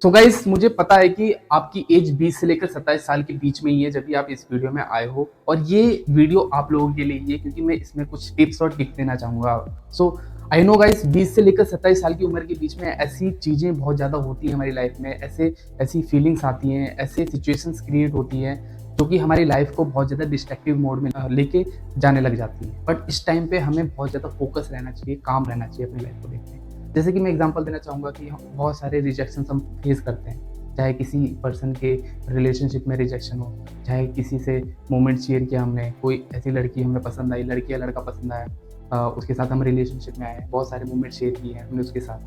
So guys, मुझे पता है कि आपकी एज 20 से लेकर 27 साल के बीच में ही है जब भी आप इस वीडियो में आए हो, और ये वीडियो आप लोगों के लिए ही है क्योंकि मैं इसमें कुछ टिप्स और टिप्स देना चाहूँगा। सो आई नो गाइस, 20 से लेकर 27 साल की उम्र के बीच में ऐसी चीज़ें बहुत ज़्यादा होती हैं हमारी लाइफ में, ऐसी फीलिंग्स आती हैं, ऐसे सिचुएशंस क्रिएट होती हैं जो कि हमारी लाइफ को बहुत ज़्यादा डिस्ट्रक्टिव मोड में लेके जाने लग जाती है। बट इस टाइम पे हमें बहुत ज़्यादा फोकस रहना चाहिए, काम रहना चाहिए अपनी लाइफ को देखते हैं। जैसे कि मैं एग्जांपल देना चाहूँगा कि हम बहुत सारे रिजेक्शन हम फेस करते हैं, चाहे किसी पर्सन के रिलेशनशिप में रिजेक्शन हो, चाहे किसी से मोमेंट शेयर किया हमने, कोई ऐसी लड़की हमें पसंद आई, लड़की या लड़का पसंद आया, उसके साथ हम रिलेशनशिप में आए, बहुत सारे मोमेंट शेयर किए हैं हमने उसके साथ,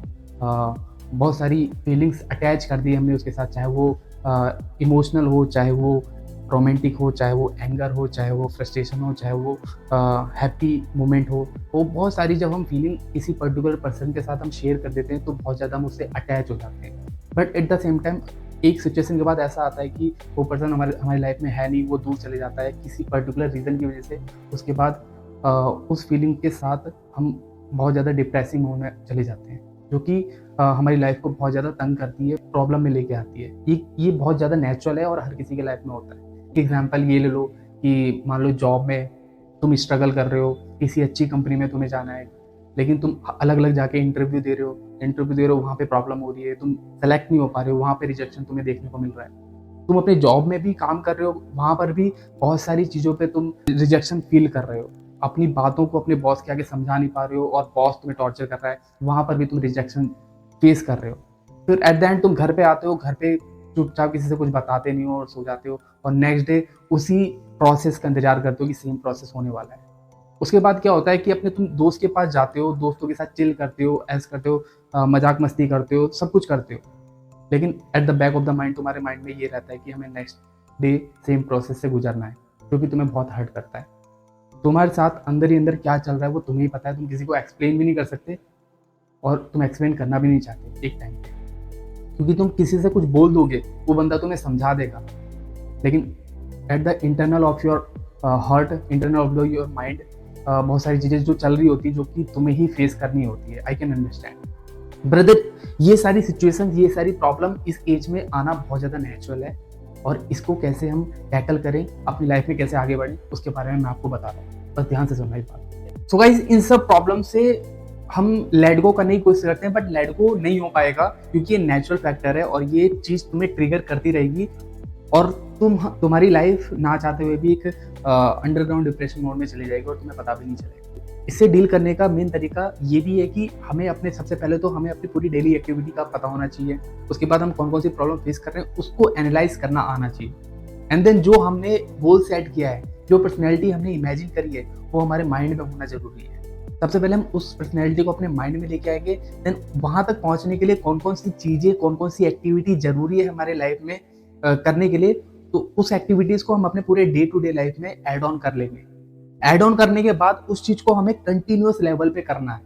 बहुत सारी फीलिंग्स अटैच कर दी हमने उसके साथ, चाहे वो इमोशनल हो, चाहे वो रोमांटिक हो, चाहे वो एंगर हो, चाहे वो फ्रस्ट्रेशन हो, चाहे वो हैप्पी मोमेंट हो। वो बहुत सारी जब हम फीलिंग किसी पर्टिकुलर पर्सन के साथ हम शेयर कर देते हैं तो बहुत ज़्यादा हम उससे अटैच हो जाते हैं। But at the same time एक सिचुएशन के बाद ऐसा आता है कि वो पर्सन हमारी लाइफ में है नहीं, वो दूर चले जाता है किसी पर्टिकुलर रीज़न की वजह से। उसके बाद उस फीलिंग के साथ हम बहुत ज़्यादा डिप्रेसिंग होने चले जाते हैं, जो कि हमारी लाइफ को बहुत ज़्यादा तंग करती है, प्रॉब्लम में लेके आती है। ये बहुत ज़्यादा नेचुरल है और हर किसी के लाइफ में होता है। एग्जाम्पल ये ले लो कि मान लो जॉब में तुम स्ट्रगल कर रहे हो, किसी अच्छी कंपनी में तुम्हें जाना है, लेकिन तुम अलग अलग जाके इंटरव्यू दे रहे हो, वहाँ पे प्रॉब्लम हो रही है, तुम सेलेक्ट नहीं हो पा रहे हो, वहाँ पे रिजेक्शन तुम्हें देखने को मिल रहा है। तुम अपने जॉब में भी काम कर रहे हो, वहाँ पर भी बहुत सारी चीज़ों पे तुम रिजेक्शन फील कर रहे हो, अपनी बातों को अपने बॉस के आगे समझा नहीं पा रहे हो और बॉस तुम्हें टॉर्चर कर रहा है, वहाँ पर भी तुम रिजेक्शन फेस कर रहे हो। फिर एट द एंड तुम घर पे आते हो, घर पे चुपचाप किसी से कुछ बताते नहीं हो और सो जाते हो, और नेक्स्ट डे उसी प्रोसेस का इंतजार करते हो कि सेम प्रोसेस होने वाला है। उसके बाद क्या होता है कि अपने तुम दोस्त के पास जाते हो, दोस्तों के साथ चिल करते हो, ऐस करते हो, मजाक मस्ती करते हो, सब कुछ करते हो, लेकिन at the back of the mind तुम्हारे माइंड में ये रहता है कि हमें नेक्स्ट डे सेम प्रोसेस से गुजरना है, जो कि तुम्हें बहुत हर्ट करता है। तुम्हारे साथ अंदर ही अंदर क्या चल रहा है वो तुम्हें ही पता है, तुम किसी को एक्सप्लेन भी नहीं कर सकते और तुम एक्सप्लेन करना भी नहीं चाहते एक टाइम पे, क्योंकि तुम किसी से कुछ बोल दोगे, वो बंदा तुम्हें समझा देगा, लेकिन at the internal of your heart, internal of your mind, बहुत सारी चीज़ें जो चल रही होती है जो कि तुम्हें ही फेस करनी होती है। आई कैन अंडरस्टैंड ब्रदर, ये सारी सिचुएशन, ये सारी प्रॉब्लम इस एज में आना बहुत ज़्यादा नेचुरल है, और इसको कैसे हम टैकल करें, अपनी लाइफ में कैसे आगे बढ़ें, उसके बारे में मैं आपको बता रहा हूँ, बस ध्यान से सुनना ही बात। सो गाइस, इन सब प्रॉब्लम से हम लेट गो करने की कोशिश करते हैं, बट लेट गो नहीं हो पाएगा क्योंकि ये नेचुरल फैक्टर है और ये चीज़ तुम्हें ट्रिगर करती रहेगी, और तुम्हारी लाइफ ना चाहते हुए भी एक अंडरग्राउंड डिप्रेशन मोड में चली जाएगी और तुम्हें पता भी नहीं चलेगा। इससे डील करने का मेन तरीका ये भी है कि हमें सबसे पहले तो हमें अपनी पूरी डेली एक्टिविटी का पता होना चाहिए। उसके बाद हम कौन कौन सी प्रॉब्लम फेस कर रहे हैं उसको एनालाइज करना आना चाहिए, एंड देन जो हमने गोल सेट किया है, जो पर्सनैलिटी हमने इमेजिन करी है, वो हमारे माइंड में होना जरूरी है। सबसे पहले हम उस पर्सनैलिटी को अपने माइंड में लेके आएंगे, देन वहां तक पहुंचने के लिए कौन कौन सी चीजें, कौन कौन सी एक्टिविटी जरूरी है हमारे लाइफ में करने के लिए, तो उस एक्टिविटीज को हम अपने पूरे डे टू डे लाइफ में ऐड ऑन कर लेंगे। ऐड ऑन करने के बाद उस चीज को हमें कंटिन्यूअस लेवल पे करना है।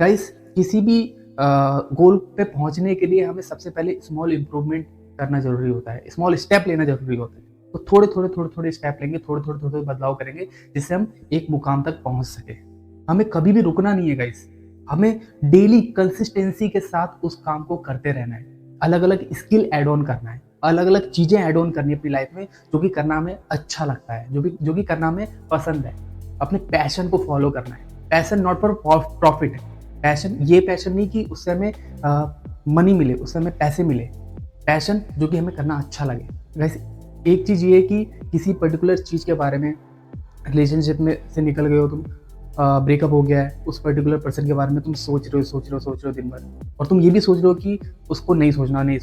गाइस, किसी भी गोल पे पहुंचने के लिए हमें सबसे पहले स्मॉल इंप्रूवमेंट करना जरूरी होता है, स्मॉल स्टेप लेना जरूरी होता है। तो थोड़े स्टेप लेंगे, थोड़े बदलाव करेंगे, जिससे हम एक मुकाम तक पहुंच सके। हमें कभी भी रुकना नहीं है गाइस, हमें डेली कंसिस्टेंसी के साथ उस काम को करते रहना है। अलग अलग स्किल ऐड ऑन करना है, अलग अलग चीजें ऐड ऑन करनी है अपनी लाइफ में, जो कि करना हमें अच्छा लगता है, जो कि करना हमें पसंद है। अपने पैशन को फॉलो करना है। पैशन नॉट फॉर प्रॉफिट है। पैशन, ये पैशन नहीं कि उससे हमें मनी मिले, उससे हमें पैसे मिले। पैशन जो कि हमें करना अच्छा लगे। वैसे एक चीज ये है कि किसी पर्टिकुलर चीज के बारे में, रिलेशनशिप में से निकल गए हो तुम, ब्रेकअप हो गया है, उस पर्टिकुलर पर्सन के बारे में तुम सोच रहे हो दिन भर, और तुम ये भी सोच रहे हो कि उसको नहीं सोचना नहीं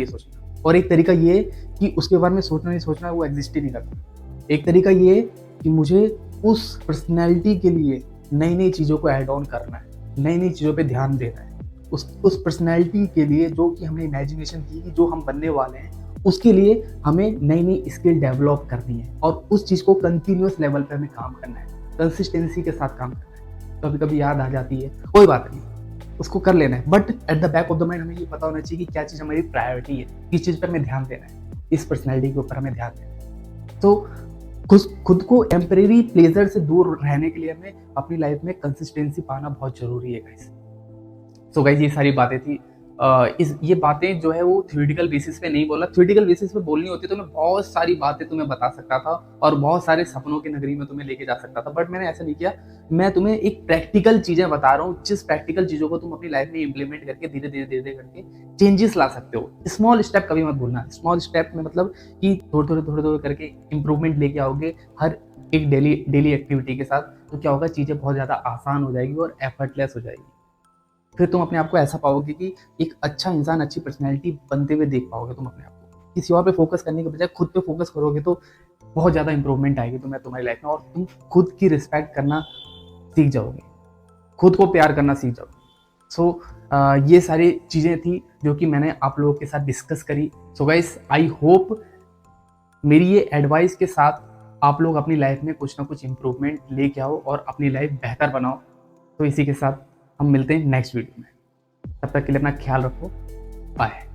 सोचना। और एक तरीका ये है कि उसके बारे में नहीं सोचना, वो एग्जिस्ट ही नहीं करता। एक तरीका ये है कि मुझे उस पर्सनैलिटी के लिए नई नई चीज़ों को ऐड ऑन करना है, नई नई चीज़ों पे ध्यान देना है। उस पर्सनैलिटी के लिए जो कि हमने इमेजिनेशन की कि जो हम बनने वाले हैं, उसके लिए हमें नई नई स्किल डेवलप करनी है, और उस चीज़ को कंटिन्यूअस लेवल पे हमें काम करना है, कंसिस्टेंसी के साथ काम करना है। कभी कभी याद आ जाती है, कोई बात नहीं, उसको कर लेना है, but at the back of the mind हमें ये पता होना चाहिए कि क्या चीज़ हमारी प्रायोरिटी है, किस चीज़ पर हमें ध्यान देना है, इस पर्सनैलिटी के ऊपर हमें ध्यान देना है। तो खुद को टेम्परेरी प्लेजर से दूर रहने के लिए हमें अपनी लाइफ में कंसिस्टेंसी पाना बहुत जरूरी है गाइस। सो गाइस, ये सारी बातें थी ये बातें जो है वो थ्योरेटिकल बेसिस पे नहीं बोला। थ्योरेटिकल बेसिस पे बोलनी होती तो मैं बहुत सारी बातें तुम्हें बता सकता था और बहुत सारे सपनों की नगरी में तुम्हें लेके जा सकता था, बट मैंने ऐसा नहीं किया। मैं तुम्हें एक प्रैक्टिकल चीजें बता रहा हूँ, जिस प्रैक्टिकल चीजों को तुम अपनी लाइफ में इंप्लीमेंट करके धीरे धीरे धीरे धीरे करके चेंजेस ला सकते हो। स्मॉल स्टेप कभी मत भूलना। स्मॉल स्टेप में मतलब कि थोड़े थोड़े करके इंप्रूवमेंट लेके आओगे हर एक डेली एक्टिविटी के साथ, तो क्या होगा, चीजें बहुत ज्यादा आसान हो जाएगी और एफर्टलेस हो जाएगी। फिर तुम अपने आप को ऐसा पाओगे कि एक अच्छा इंसान, अच्छी पर्सनैलिटी बनते हुए देख पाओगे तुम अपने आप को। किसी और पे फोकस करने के बजाय खुद पे फोकस करोगे तो बहुत ज़्यादा इंप्रूवमेंट आएगी तुम्हारी लाइफ में, और तुम खुद की रिस्पेक्ट करना सीख जाओगे, खुद को प्यार करना सीख जाओगे। सो ये सारी चीज़ें थी जो कि मैंने आप लोगों के साथ डिस्कस करी। सो गाइस, आई होप मेरी ये एडवाइस के साथ आप लोग अपनी लाइफ में कुछ ना कुछ इम्प्रूवमेंट लेके आओ और अपनी लाइफ बेहतर बनाओ। तो इसी के साथ हम मिलते हैं नेक्स्ट वीडियो में। तब तक के लिए अपना ख्याल रखो। बाय।